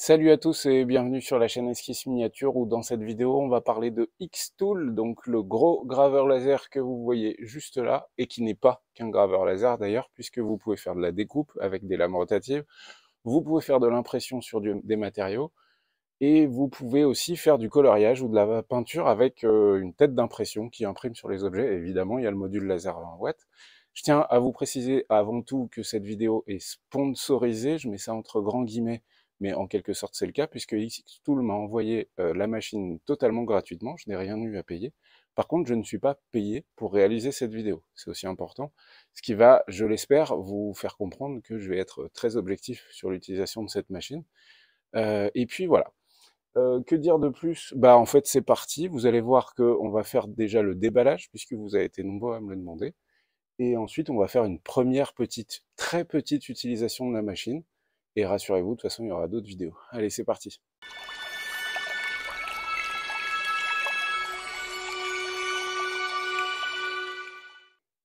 Salut à tous et bienvenue sur la chaîne Esquisse Miniature où dans cette vidéo on va parler de Xtool, donc le gros graveur laser que vous voyez juste là et qui n'est pas qu'un graveur laser d'ailleurs puisque vous pouvez faire de la découpe avec des lames rotatives, vous pouvez faire de l'impression sur des matériaux et vous pouvez aussi faire du coloriage ou de la peinture avec une tête d'impression qui imprime sur les objets. Évidemment il y a le module laser 20 watts. Je tiens à vous préciser avant tout que cette vidéo est sponsorisée, je mets ça entre grands guillemets, mais en quelque sorte c'est le cas, puisque Xtool m'a envoyé la machine totalement gratuitement, je n'ai rien eu à payer. Par contre, je ne suis pas payé pour réaliser cette vidéo, c'est aussi important, ce qui va, je l'espère, vous faire comprendre que je vais être très objectif sur l'utilisation de cette machine. Et puis voilà. Que dire de plus? Bah en fait c'est parti, vous allez voir qu'on va faire déjà le déballage, puisque vous avez été nombreux à me le demander. Et ensuite, on va faire une première petite, très petite utilisation de la machine. Et rassurez-vous, de toute façon, il y aura d'autres vidéos. Allez, c'est parti.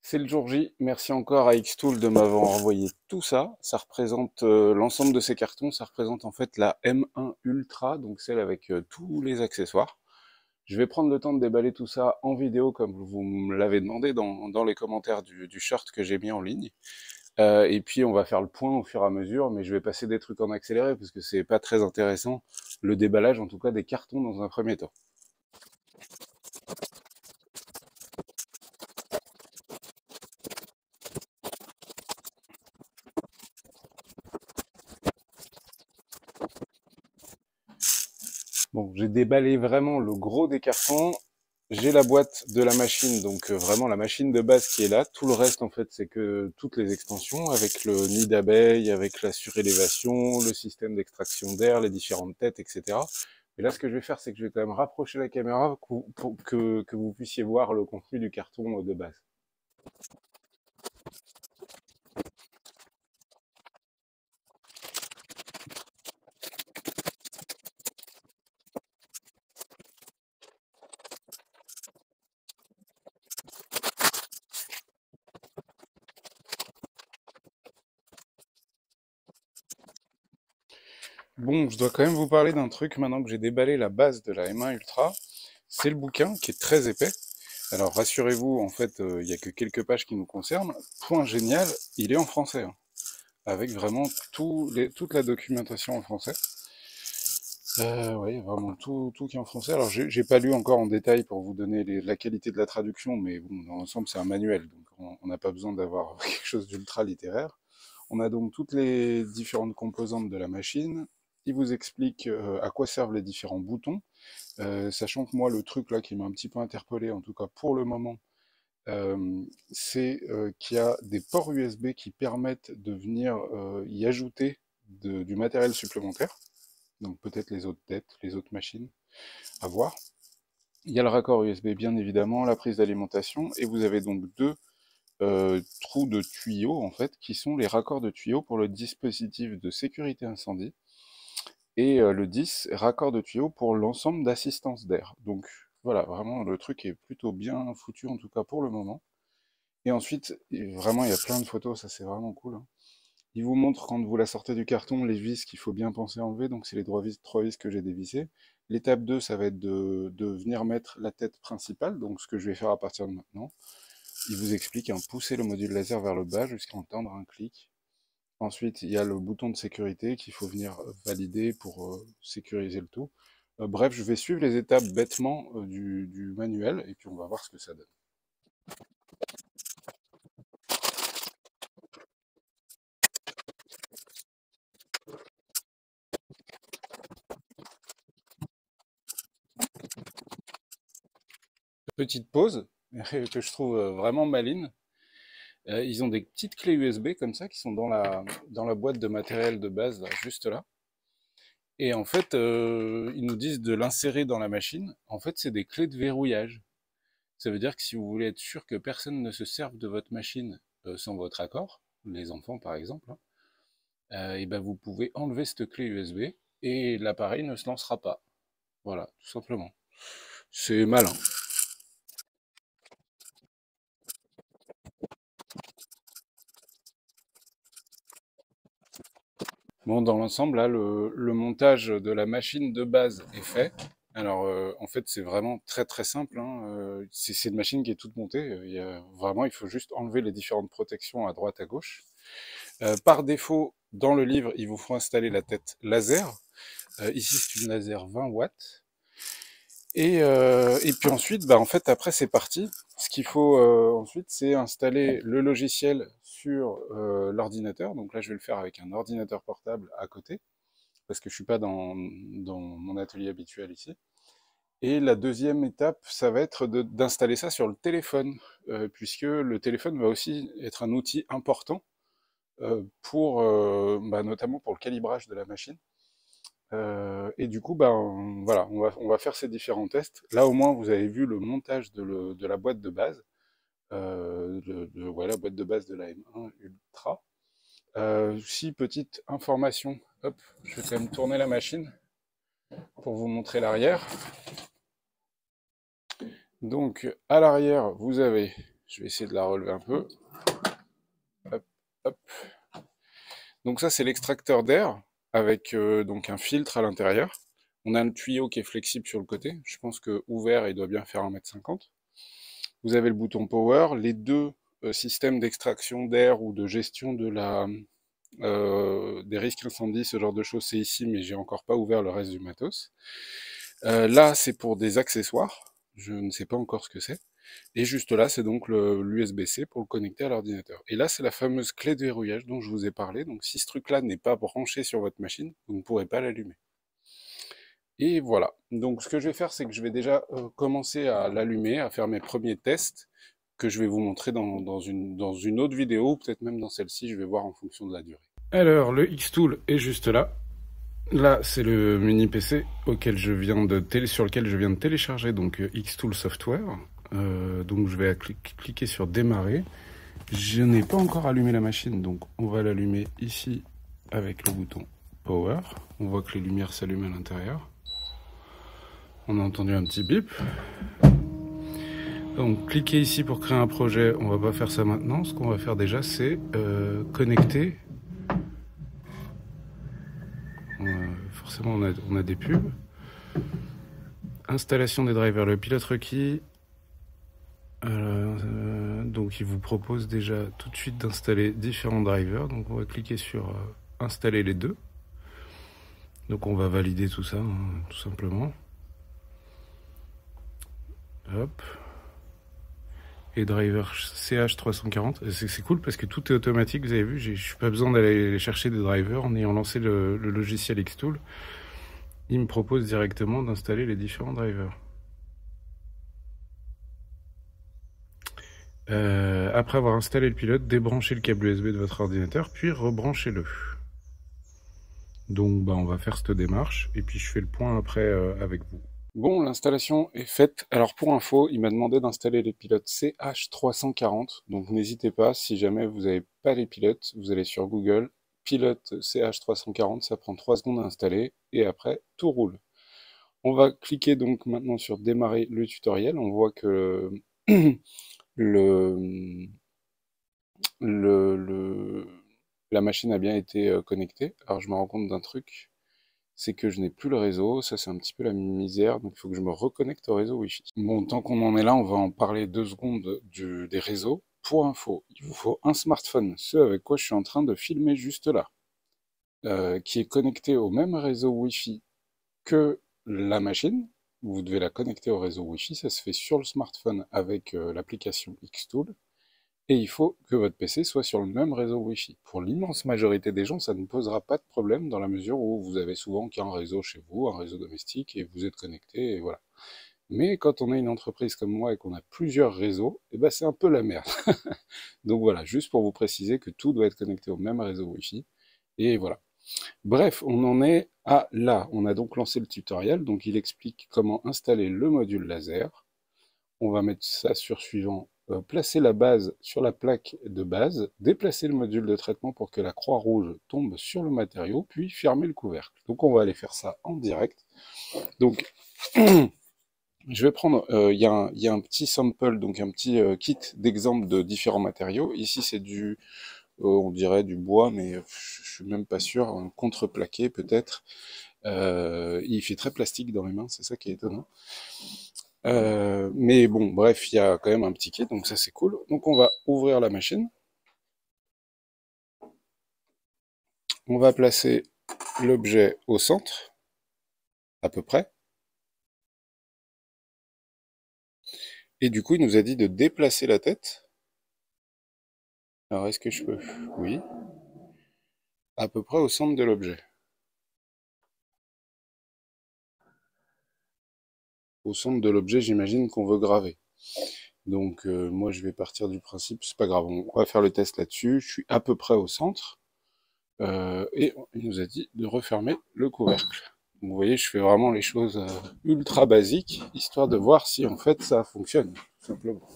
C'est le jour J. Merci encore à Xtool de m'avoir envoyé tout ça. Ça représente l'ensemble de ces cartons. Ça représente en fait la M1 Ultra, donc celle avec tous les accessoires. Je vais prendre le temps de déballer tout ça en vidéo comme vous me l'avez demandé dans les commentaires du short que j'ai mis en ligne. Et puis on va faire le point au fur et à mesure, mais je vais passer des trucs en accéléré parce que c'est pas très intéressant, le déballage en tout cas des cartons dans un premier temps. Bon, j'ai déballé vraiment le gros des cartons, j'ai la boîte de la machine, donc vraiment la machine de base qui est là. Tout le reste en fait c'est que toutes les extensions avec le nid d'abeille, avec la surélévation, le système d'extraction d'air, les différentes têtes, etc. Et là ce que je vais faire c'est que je vais quand même rapprocher la caméra pour que vous puissiez voir le contenu du carton de base. Bon, je dois quand même vous parler d'un truc maintenant que j'ai déballé la base de la M1 Ultra. C'est le bouquin qui est très épais. Alors rassurez-vous, en fait, il n'y a que quelques pages qui nous concernent. Point génial, il est en français, hein, avec vraiment toute la documentation en français. Oui, vraiment tout qui est en français. Alors j'ai pas lu encore en détail pour vous donner la qualité de la traduction, mais bon, dans l'ensemble c'est un manuel, donc on n'a pas besoin d'avoir quelque chose d'ultra littéraire. On a donc toutes les différentes composantes de la machine. Il vous explique à quoi servent les différents boutons, sachant que moi le truc là qui m'a un petit peu interpellé, en tout cas pour le moment, c'est qu'il y a des ports USB qui permettent de venir y ajouter du matériel supplémentaire, donc peut-être les autres têtes, les autres machines, à voir. Il y a le raccord USB bien évidemment, la prise d'alimentation, et vous avez donc deux trous de tuyaux en fait, qui sont les raccords de tuyaux pour le dispositif de sécurité incendie, et le 10, raccord de tuyaux pour l'ensemble d'assistance d'air. Donc voilà, vraiment le truc est plutôt bien foutu en tout cas pour le moment. Et ensuite, vraiment il y a plein de photos, ça c'est vraiment cool, hein. Il vous montre quand vous la sortez du carton les vis qu'il faut bien penser à enlever, donc c'est les trois vis que j'ai dévissées. L'étape 2, ça va être de venir mettre la tête principale, donc ce que je vais faire à partir de maintenant. Il vous explique, hein, pousser le module laser vers le bas jusqu'à entendre un clic. Ensuite, il y a le bouton de sécurité qu'il faut venir valider pour sécuriser le tout. Bref, je vais suivre les étapes bêtement du manuel, et puis on va voir ce que ça donne. Petite pause, que je trouve vraiment maligne. Ils ont des petites clés USB comme ça qui sont dans la boîte de matériel de base, là, juste là. Et en fait, ils nous disent de l'insérer dans la machine. En fait, c'est des clés de verrouillage. Ça veut dire que si vous voulez être sûr que personne ne se serve de votre machine sans votre accord, les enfants par exemple, hein, et ben vous pouvez enlever cette clé USB et l'appareil ne se lancera pas. Voilà, tout simplement. C'est malin. Bon, dans l'ensemble, là, le montage de la machine de base est fait. Alors, en fait, c'est vraiment très très simple, hein. C'est une machine qui est toute montée. Vraiment, il faut juste enlever les différentes protections à droite, à gauche. Par défaut, dans le livre, il vous faut installer la tête laser. Ici, c'est une laser 20 watts. Et puis ensuite, bah, en fait, après, c'est parti. Ce qu'il faut ensuite, c'est installer le logiciel sur l'ordinateur. Donc là, je vais le faire avec un ordinateur portable à côté, parce que je suis pas dans mon atelier habituel ici. Et la deuxième étape, ça va être d'installer ça sur le téléphone, puisque le téléphone va aussi être un outil important pour, bah, notamment pour le calibrage de la machine. Et du coup, ben, voilà, on va faire ces différents tests. Là, au moins, vous avez vu le montage de la boîte de base, ouais, la boîte de base de la M1 Ultra. Si, petite information, hop, je vais quand même tourner la machine pour vous montrer l'arrière. Donc, à l'arrière, vous avez, je vais essayer de la relever un peu. Hop, hop. Donc ça, c'est l'extracteur d'air avec donc un filtre à l'intérieur. On a le tuyau qui est flexible sur le côté. Je pense que ouvert, il doit bien faire 1,50 m. Vous avez le bouton power, les deux systèmes d'extraction d'air ou de gestion des risques incendies, ce genre de choses, c'est ici, mais j'ai encore pas ouvert le reste du matos. Là, c'est pour des accessoires. Je ne sais pas encore ce que c'est. Et juste là, c'est donc l'USB-C pour le connecter à l'ordinateur. Et là, c'est la fameuse clé de verrouillage dont je vous ai parlé. Donc, si ce truc-là n'est pas branché sur votre machine, vous ne pourrez pas l'allumer. Et voilà. Donc, ce que je vais faire, c'est que je vais déjà commencer à l'allumer, à faire mes premiers tests, que je vais vous montrer dans une autre vidéo, ou peut-être même dans celle-ci, je vais voir en fonction de la durée. Alors, le Xtool est juste là. Là, c'est le mini PC sur lequel je viens de télécharger donc Xtool Software. Donc je vais cliquer sur démarrer. Je n'ai pas encore allumé la machine, donc on va l'allumer ici avec le bouton Power. On voit que les lumières s'allument à l'intérieur. On a entendu un petit bip. Donc cliquez ici pour créer un projet. On va pas faire ça maintenant. Ce qu'on va faire déjà, c'est connecter. Forcément, on a des pubs. Installation des drivers, le pilote requis. Donc il vous propose déjà tout de suite d'installer différents drivers. Donc on va cliquer sur installer les deux. Donc on va valider tout ça, hein, tout simplement. Hop. Et driver CH340. C'est cool parce que tout est automatique, vous avez vu, je n'ai pas besoin d'aller chercher des drivers en ayant lancé le logiciel Xtool. Il me propose directement d'installer les différents drivers. Après avoir installé le pilote, débranchez le câble USB de votre ordinateur, puis rebranchez-le. Donc on va faire cette démarche, et puis je fais le point après avec vous. Bon, l'installation est faite. Alors pour info, il m'a demandé d'installer les pilotes CH340, donc n'hésitez pas, si jamais vous n'avez pas les pilotes, vous allez sur Google, pilote CH340, ça prend 3 secondes à installer, et après, tout roule. On va cliquer donc maintenant sur démarrer le tutoriel, on voit que la machine a bien été connectée. Alors je me rends compte d'un truc, c'est que je n'ai plus le réseau, ça c'est un petit peu la misère, donc il faut que je me reconnecte au réseau Wi-Fi. Bon, tant qu'on en est là, on va en parler 2 secondes des réseaux. Pour info, il vous faut un smartphone, ce avec quoi je suis en train de filmer juste là, qui est connecté au même réseau Wi-Fi que la machine. Vous devez la connecter au réseau Wi-Fi, ça se fait sur le smartphone avec l'application Xtool. Et il faut que votre PC soit sur le même réseau Wi-Fi. Pour l'immense majorité des gens, ça ne posera pas de problème dans la mesure où vous avez souvent qu'un réseau chez vous, un réseau domestique, et vous êtes connecté, et voilà. Mais quand on est une entreprise comme moi et qu'on a plusieurs réseaux, eh ben c'est un peu la merde. Donc voilà, juste pour vous préciser que tout doit être connecté au même réseau Wi-Fi, et voilà. Bref, on en est à là. On a donc lancé le tutoriel, donc il explique comment installer le module laser. On va mettre ça sur suivant. Placer la base sur la plaque de base, déplacer le module de traitement pour que la croix rouge tombe sur le matériau, puis fermer le couvercle. Donc on va aller faire ça en direct. Donc je vais prendre, il y a un petit sample, donc un petit kit d'exemple de différents matériaux. Ici c'est du on dirait du bois, mais je suis même pas sûr, un contreplaqué peut-être. Il fait très plastique dans les mains, c'est ça qui est étonnant. Mais bon, bref, il y a quand même un petit kit, donc ça c'est cool. Donc on va ouvrir la machine. On va placer l'objet au centre, à peu près. Et du coup, il nous a dit de déplacer la tête. Alors, est-ce que je peux? Oui. À peu près au centre de l'objet. Au centre de l'objet, j'imagine qu'on veut graver. Donc, moi, je vais partir du principe, c'est pas grave, on va faire le test là-dessus. Je suis à peu près au centre. Et il nous a dit de refermer le couvercle. Donc, vous voyez, je fais vraiment les choses ultra basiques, histoire de voir si en fait ça fonctionne, tout simplement.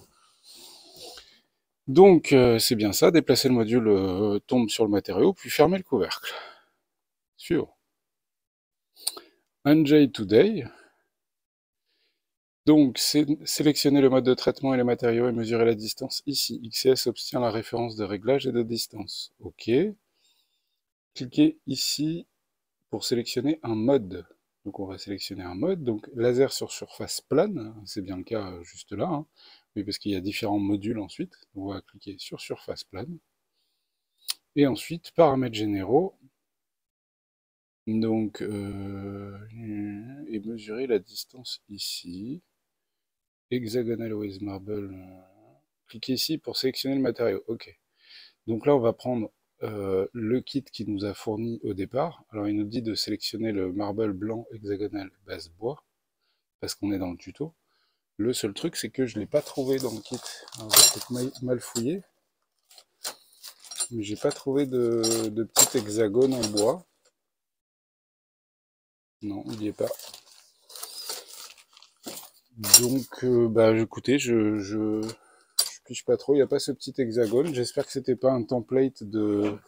Donc c'est bien ça, déplacer le module tombe sur le matériau, puis fermer le couvercle. Suivant. NJ Today. Donc sélectionner le mode de traitement et les matériaux et mesurer la distance ici. XCS obtient la référence de réglage et de distance. OK. Cliquez ici pour sélectionner un mode. Donc on va sélectionner un mode, donc laser sur surface plane, c'est bien le cas juste là, hein. Oui, parce qu'il y a différents modules ensuite. On va cliquer sur surface plane. Et ensuite, paramètres généraux, donc, et mesurer la distance ici. Hexagonal with marble. Cliquez ici pour sélectionner le matériau. OK. Donc là, on va prendre le kit qu'il nous a fourni au départ. Alors, il nous dit de sélectionner le marble blanc hexagonal base bois, parce qu'on est dans le tuto. Le seul truc, c'est que je ne l'ai pas trouvé dans le kit. Alors, je vais peut-être mal fouiller. Mais j'ai pas trouvé de petit hexagone en bois. Non, il n'y est pas. Donc, bah écoutez, je pige pas trop, il n'y a pas ce petit hexagone. J'espère que c'était pas un template de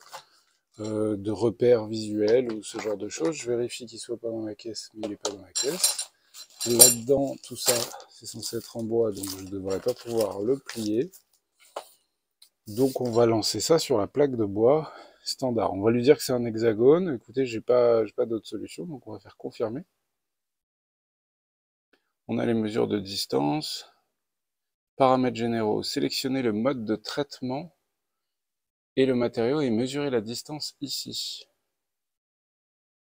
repères visuels ou ce genre de choses. Je vérifie qu'il soit pas dans la caisse, mais il n'est pas dans la caisse. Là-dedans, tout ça, c'est censé être en bois, donc je ne devrais pas pouvoir le plier. Donc on va lancer ça sur la plaque de bois standard. On va lui dire que c'est un hexagone. Écoutez, j'ai pas d'autre solution, donc on va faire confirmer. On a les mesures de distance. Paramètres généraux. Sélectionner le mode de traitement et le matériau et mesurer la distance ici.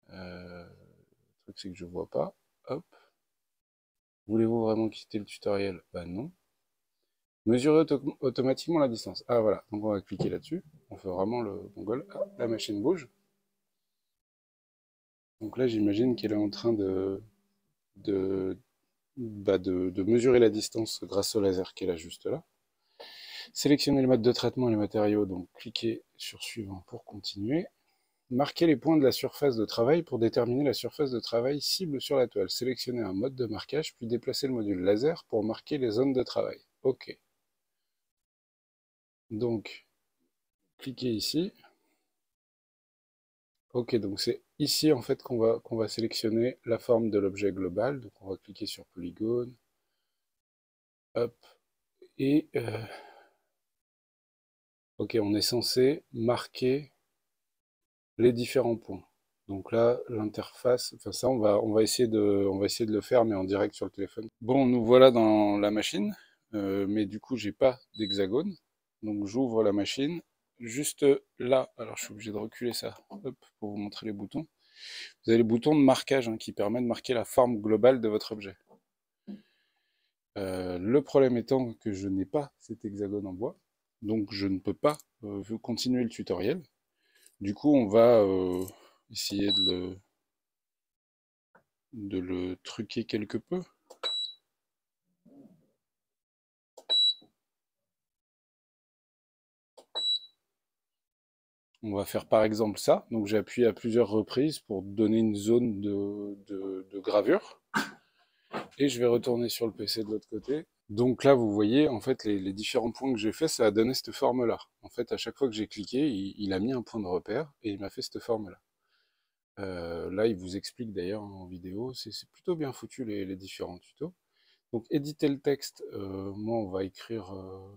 Le truc c'est que je vois pas. Hop. Voulez-vous vraiment quitter le tutoriel? Bah non. Mesurer automatiquement la distance. Ah voilà, donc on va cliquer là-dessus. On fait vraiment le mongol. Ah, la machine bouge. Donc là j'imagine qu'elle est en train de, de mesurer la distance grâce au laser qu'elle a juste là. Sélectionner le mode de traitement et les matériaux, donc cliquez sur suivant pour continuer. Marquez les points de la surface de travail pour déterminer la surface de travail cible sur la toile. Sélectionnez un mode de marquage, puis déplacez le module laser pour marquer les zones de travail. OK. Donc, cliquez ici. OK, donc c'est ici en fait qu'on va sélectionner la forme de l'objet global. Donc on va cliquer sur polygone. Hop. Et OK, on est censé marquer les différents points. Donc là, l'interface, enfin ça, on va essayer de le faire, mais en direct sur le téléphone. Bon, nous voilà dans la machine, mais du coup, j'ai pas d'hexagone. Donc j'ouvre la machine. Juste là, alors je suis obligé de reculer ça, hop, pour vous montrer les boutons. Vous avez les boutons de marquage hein, qui permettent de marquer la forme globale de votre objet. Le problème étant que je n'ai pas cet hexagone en bois, donc je ne peux pas continuer le tutoriel. Du coup, on va essayer de le truquer quelque peu. On va faire par exemple ça. Donc j'ai appuyé à plusieurs reprises pour donner une zone de gravure. Et je vais retourner sur le PC de l'autre côté. Donc là, vous voyez, en fait, les différents points que j'ai fait, ça a donné cette forme-là. En fait, à chaque fois que j'ai cliqué, il a mis un point de repère et il m'a fait cette forme-là. Là, il vous explique d'ailleurs en vidéo, c'est plutôt bien foutu les différents tutos. Donc éditer le texte, moi on va écrire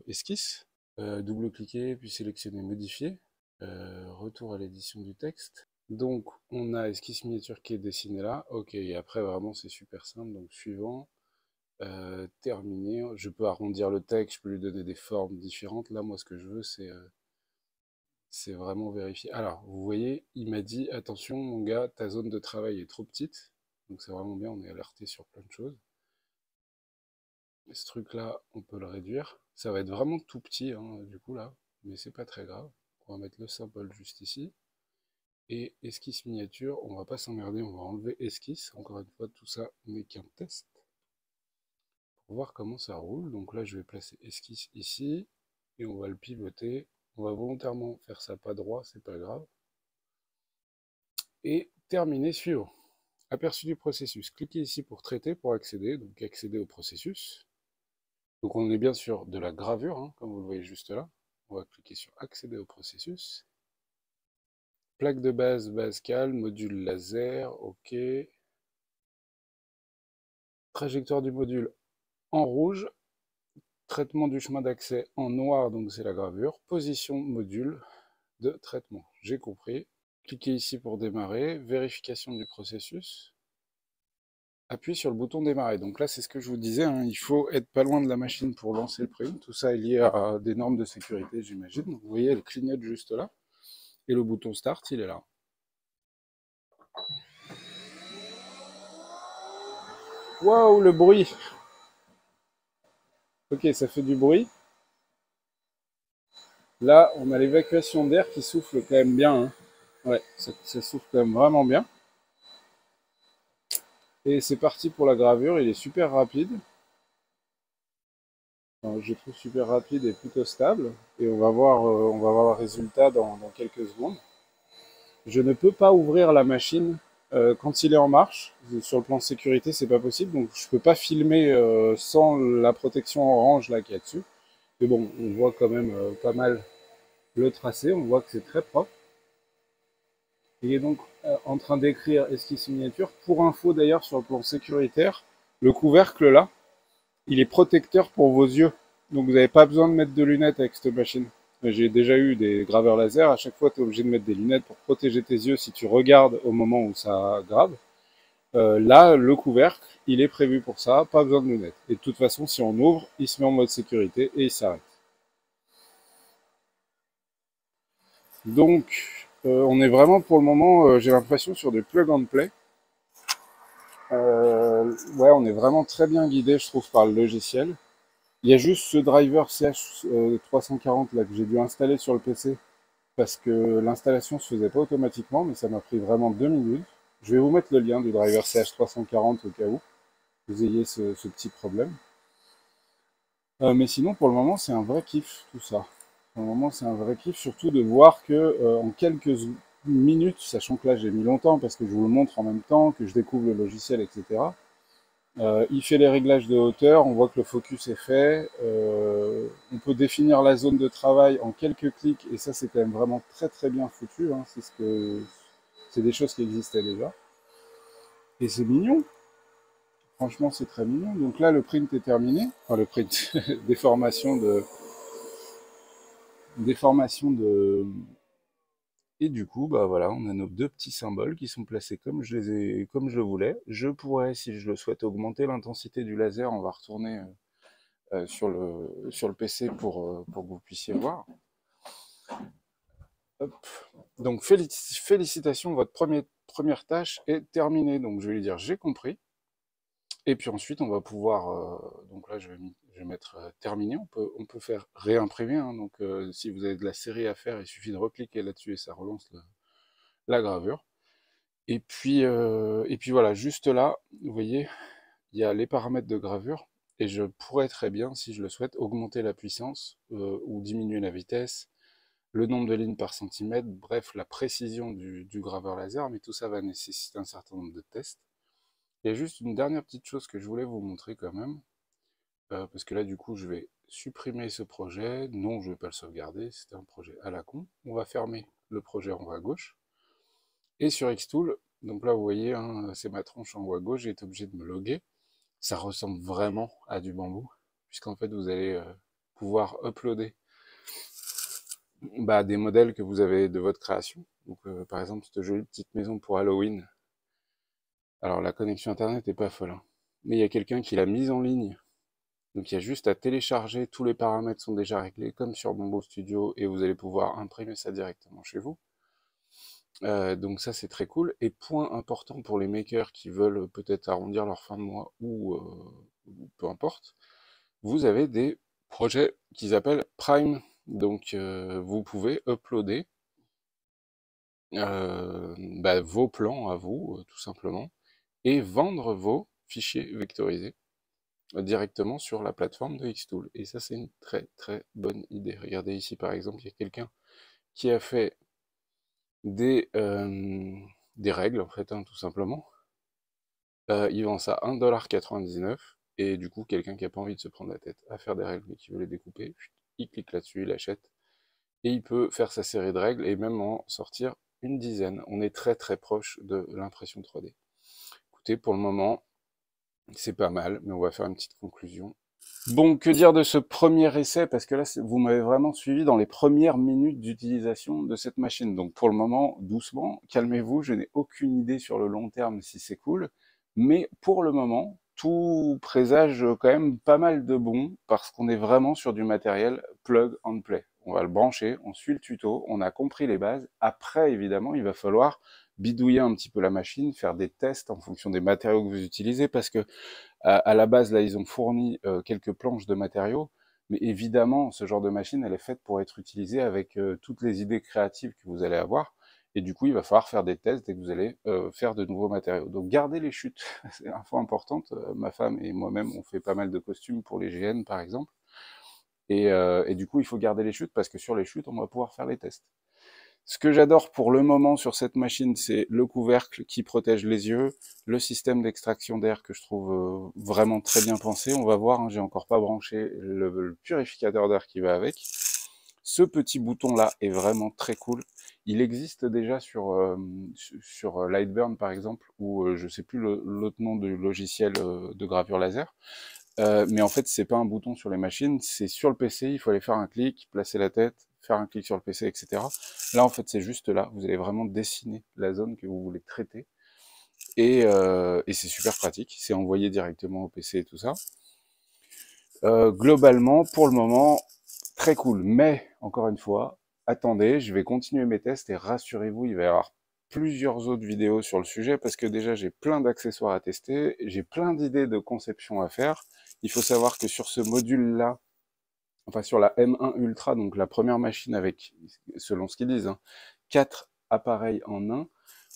esquisse, double-cliquer, puis sélectionner modifier. Retour à l'édition du texte. Donc, on a esquisse miniature qui est dessinée là. Ok, et après, vraiment, c'est super simple. Donc, suivant. Terminé. Je peux arrondir le texte, je peux lui donner des formes différentes. Là, moi, ce que je veux, c'est vraiment vérifier. Alors, vous voyez, il m'a dit, attention, mon gars, ta zone de travail est trop petite. Donc, c'est vraiment bien, on est alerté sur plein de choses. Et ce truc-là, on peut le réduire. Ça va être vraiment tout petit, hein, du coup, là. Mais c'est pas très grave. On va mettre le symbole juste ici. Et esquisse miniature, on va pas s'emmerder, on va enlever esquisse. Encore une fois, tout ça n'est qu'un test. Pour voir comment ça roule. Donc là, je vais placer esquisse ici. Et on va le pivoter. On va volontairement faire ça pas droit, c'est pas grave. Et terminer suivant. Aperçu du processus. Cliquez ici pour traiter, pour accéder. Donc accéder au processus. Donc on est bien sûr de la gravure, hein, comme vous le voyez juste là. On va cliquer sur accéder au processus. Plaque de base, base cal, module laser, ok. Trajectoire du module en rouge. Traitement du chemin d'accès en noir, donc c'est la gravure. Position module de traitement. J'ai compris. Cliquez ici pour démarrer. Vérification du processus. Appuyez sur le bouton démarrer. Donc là, c'est ce que je vous disais, hein, il faut être pas loin de la machine pour lancer le print. Tout ça est lié à des normes de sécurité, j'imagine. Vous voyez, elle clignote juste là. Et le bouton start, il est là. Waouh, le bruit! Ok, ça fait du bruit. Là, on a l'évacuation d'air qui souffle quand même bien, hein. Ouais, ça souffle quand même vraiment bien. Et c'est parti pour la gravure, il est super rapide. Enfin, je trouve super rapide et plutôt stable. Et on va voir le résultat dans quelques secondes. Je ne peux pas ouvrir la machine quand il est en marche. Sur le plan sécurité, c'est pas possible. Donc je peux pas filmer sans la protection orange là qu'il y a dessus. Mais bon, on voit quand même pas mal le tracé. On voit que c'est très propre. Il est donc en train d'écrire esquisse miniature. Pour info d'ailleurs, sur le plan sécuritaire, le couvercle là, il est protecteur pour vos yeux. Donc vous n'avez pas besoin de mettre de lunettes avec cette machine. J'ai déjà eu des graveurs laser, à chaque fois tu es obligé de mettre des lunettes pour protéger tes yeux si tu regardes au moment où ça grave. Là, le couvercle, il est prévu pour ça, pas besoin de lunettes. Et de toute façon, si on ouvre, il se met en mode sécurité et il s'arrête. Donc, on est vraiment pour le moment, j'ai l'impression, sur des plug and play. Ouais, on est vraiment très bien guidé, je trouve, par le logiciel. Il y a juste ce driver CH340 là que j'ai dû installer sur le PC parce que l'installation se faisait pas automatiquement, mais ça m'a pris vraiment 2 minutes. Je vais vous mettre le lien du driver CH340 au cas où vous ayez ce petit problème. Mais sinon, pour le moment, c'est un vrai kiff tout ça. Pour le moment, c'est un vrai kiff, surtout de voir que en quelques minutes, sachant que là j'ai mis longtemps parce que je vous le montre en même temps, que je découvre le logiciel, etc. Il fait les réglages de hauteur, on voit que le focus est fait. On peut définir la zone de travail en quelques clics, et ça c'est quand même vraiment très très bien foutu, hein. C'est des choses qui existaient déjà. Et c'est mignon, franchement c'est très mignon. Donc là le print est terminé, enfin le print, déformation de. Et du coup, bah voilà, on a nos deux petits symboles qui sont placés comme je le voulais. Je pourrais, si je le souhaite, augmenter l'intensité du laser. On va retourner sur le PC pour que vous puissiez voir. Hop. Donc félicitations, votre première tâche est terminée. Donc je vais lui dire j'ai compris. Et puis ensuite on va pouvoir, donc là je vais mettre terminé. On peut faire réimprimer, hein. Donc si vous avez de la série à faire, il suffit de recliquer là-dessus et ça relance la gravure. Et puis voilà, juste là, vous voyez, il y a les paramètres de gravure. Et je pourrais très bien, si je le souhaite, augmenter la puissance ou diminuer la vitesse, le nombre de lignes par centimètre, bref, la précision du graveur laser, mais tout ça va nécessiter un certain nombre de tests. Il y a juste une dernière petite chose que je voulais vous montrer quand même, parce que là, du coup, je vais supprimer ce projet. Non, je ne vais pas le sauvegarder, c'était un projet à la con. On va fermer le projet en haut à gauche. Et sur Xtool, donc là, vous voyez, hein, c'est ma tronche en haut à gauche, j'ai été obligé de me loguer. Ça ressemble vraiment à du bambou, puisqu'en fait, vous allez pouvoir uploader bah, des modèles que vous avez de votre création. Donc, par exemple, cette jolie petite maison pour Halloween. Alors, la connexion Internet est pas folle, hein. Mais il y a quelqu'un qui l'a mise en ligne. Donc, il y a juste à télécharger. Tous les paramètres sont déjà réglés, comme sur Bombo Studio, et vous allez pouvoir imprimer ça directement chez vous. Donc ça, c'est très cool. Et point important pour les makers qui veulent peut-être arrondir leur fin de mois ou peu importe, vous avez des projets qu'ils appellent Prime. Donc vous pouvez uploader bah, vos plans à vous, tout simplement, et vendre vos fichiers vectorisés directement sur la plateforme de Xtool. Et ça, c'est une très très bonne idée. Regardez ici, par exemple, il y a quelqu'un qui a fait des, euh, des règles, en fait, hein, tout simplement. Il vend ça 1,99 $, et du coup, quelqu'un qui n'a pas envie de se prendre la tête à faire des règles, mais qui veut les découper, il clique là-dessus, il achète, et il peut faire sa série de règles, et même en sortir une dizaine. On est très très proche de l'impression 3D. Écoutez, pour le moment, c'est pas mal, mais on va faire une petite conclusion. Bon, que dire de ce premier essai? Parce que là, vous m'avez vraiment suivi dans les premières minutes d'utilisation de cette machine. Donc pour le moment, doucement, calmez-vous, je n'ai aucune idée sur le long terme si c'est cool. Mais pour le moment, tout présage quand même pas mal de bon, parce qu'on est vraiment sur du matériel plug and play. On va le brancher, on suit le tuto, on a compris les bases. Après, évidemment, il va falloir bidouiller un petit peu la machine, faire des tests en fonction des matériaux que vous utilisez, parce que à la base, là, ils ont fourni quelques planches de matériaux, mais évidemment, ce genre de machine, elle est faite pour être utilisée avec toutes les idées créatives que vous allez avoir, et du coup, il va falloir faire des tests dès que vous allez faire de nouveaux matériaux. Donc, gardez les chutes, c'est une info importante. Ma femme et moi-même, on fait pas mal de costumes pour les GN, par exemple, et du coup, il faut garder les chutes, parce que sur les chutes, on va pouvoir faire les tests. Ce que j'adore pour le moment sur cette machine, c'est le couvercle qui protège les yeux, le système d'extraction d'air que je trouve vraiment très bien pensé. On va voir, hein, j'ai encore pas branché le purificateur d'air qui va avec. Ce petit bouton-là est vraiment très cool. Il existe déjà sur Lightburn par exemple, ou je sais plus l'autre nom du logiciel de gravure laser. Mais en fait, c'est pas un bouton sur les machines, c'est sur le PC, il faut aller faire un clic, placer la tête, faire un clic sur le PC, etc. Là, en fait, c'est juste là, vous allez vraiment dessiner la zone que vous voulez traiter, et c'est super pratique, c'est envoyé directement au PC et tout ça. Globalement, pour le moment, très cool, mais, encore une fois, attendez, je vais continuer mes tests, et rassurez-vous, il va y avoir plusieurs autres vidéos sur le sujet, parce que déjà, j'ai plein d'accessoires à tester, j'ai plein d'idées de conception à faire. Il faut savoir que sur ce module-là, enfin sur la M1 Ultra, donc la première machine avec, selon ce qu'ils disent, hein, 4 appareils en un,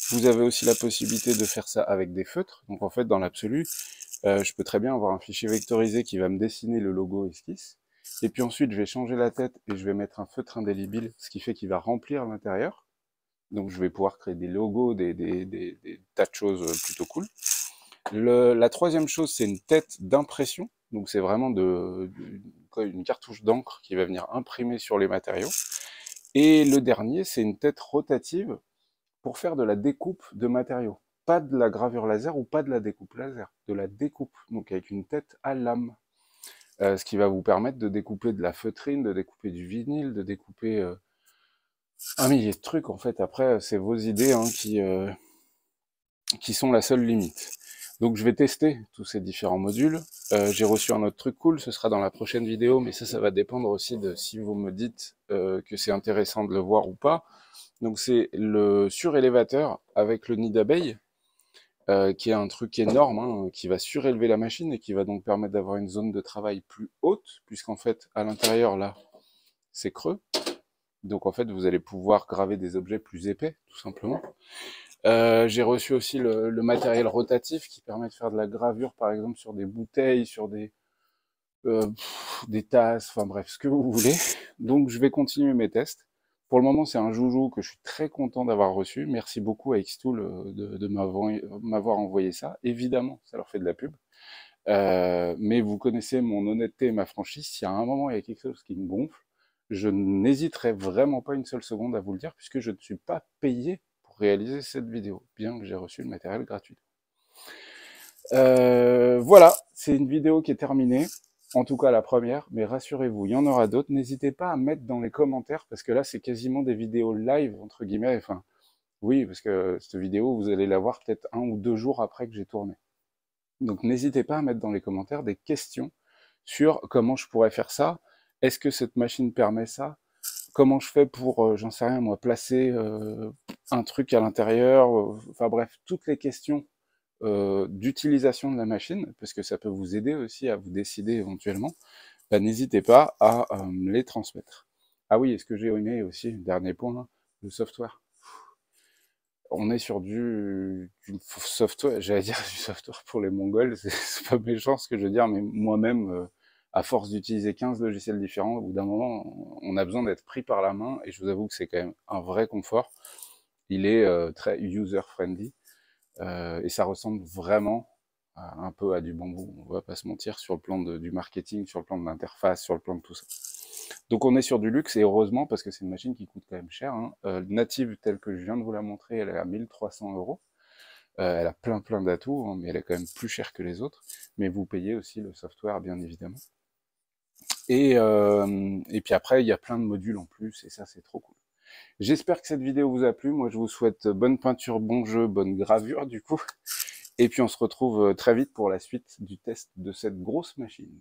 vous avez aussi la possibilité de faire ça avec des feutres. Donc en fait, dans l'absolu, je peux très bien avoir un fichier vectorisé qui va me dessiner le logo esquisse. Et puis ensuite, je vais changer la tête et je vais mettre un feutre indélébile, ce qui fait qu'il va remplir l'intérieur. Donc je vais pouvoir créer des logos, des tas de choses plutôt cool. La troisième chose, c'est une tête d'impression. Donc c'est vraiment une cartouche d'encre qui va venir imprimer sur les matériaux. Et le dernier, c'est une tête rotative pour faire de la découpe de matériaux. Pas de la gravure laser ou pas de la découpe laser, de la découpe, donc avec une tête à lame. Ce qui va vous permettre de découper de la feutrine, de découper du vinyle, de découper un millier de trucs. En fait, après, c'est vos idées hein, qui sont la seule limite. Donc je vais tester tous ces différents modules. J'ai reçu un autre truc cool, ce sera dans la prochaine vidéo, mais ça va dépendre aussi de si vous me dites que c'est intéressant de le voir ou pas. Donc c'est le surélévateur avec le nid d'abeille, qui est un truc énorme, hein, qui va surélever la machine et qui va donc permettre d'avoir une zone de travail plus haute, puisqu'en fait, à l'intérieur, là, c'est creux. Donc en fait, vous allez pouvoir graver des objets plus épais, tout simplement. J'ai reçu aussi le matériel rotatif qui permet de faire de la gravure, par exemple, sur des bouteilles, sur des tasses, enfin bref, ce que vous voulez. Donc je vais continuer mes tests. Pour le moment, c'est un joujou que je suis très content d'avoir reçu. Merci beaucoup à Xtool de m'avoir envoyé ça. Évidemment, ça leur fait de la pub. Mais vous connaissez mon honnêteté et ma franchise. S'il y a un moment, il y a quelque chose qui me gonfle, je n'hésiterai vraiment pas une seule seconde à vous le dire, puisque je ne suis pas payé pour réaliser cette vidéo, bien que j'ai reçu le matériel gratuit. Voilà, c'est une vidéo qui est terminée. En tout cas, la première, mais rassurez-vous, il y en aura d'autres. N'hésitez pas à mettre dans les commentaires, parce que là, c'est quasiment des vidéos live, entre guillemets. Enfin, oui, parce que cette vidéo, vous allez la voir peut-être 1 ou 2 jours après que j'ai tourné. Donc, n'hésitez pas à mettre dans les commentaires des questions sur comment je pourrais faire ça. Est-ce que cette machine permet ça? Comment je fais pour, j'en sais rien moi, placer un truc à l'intérieur? Enfin bref, toutes les questions d'utilisation de la machine, parce que ça peut vous aider aussi à vous décider éventuellement, bah, n'hésitez pas à me les transmettre. Ah oui, et ce que j'ai aimé aussi, dernier point, là, le software. On est sur du software, j'allais dire du software pour les Mongols, c'est pas méchant ce que je veux dire, mais moi-même, à force d'utiliser 15 logiciels différents, au bout d'un moment, on a besoin d'être pris par la main, et je vous avoue que c'est quand même un vrai confort. Il est très user-friendly, et ça ressemble vraiment un peu à du bambou, on va pas se mentir, sur le plan du marketing, sur le plan de l'interface, sur le plan de tout ça. Donc on est sur du luxe, et heureusement, parce que c'est une machine qui coûte quand même cher, hein. Native telle que je viens de vous la montrer, elle est à 1300 €. Elle a plein d'atouts, hein, mais elle est quand même plus chère que les autres. Mais vous payez aussi le software, bien évidemment. Et puis après, il y a plein de modules en plus, et ça, c'est trop cool. J'espère que cette vidéo vous a plu. Moi, je vous souhaite bonne peinture, bon jeu, bonne gravure, du coup. Et puis, on se retrouve très vite pour la suite du test de cette grosse machine.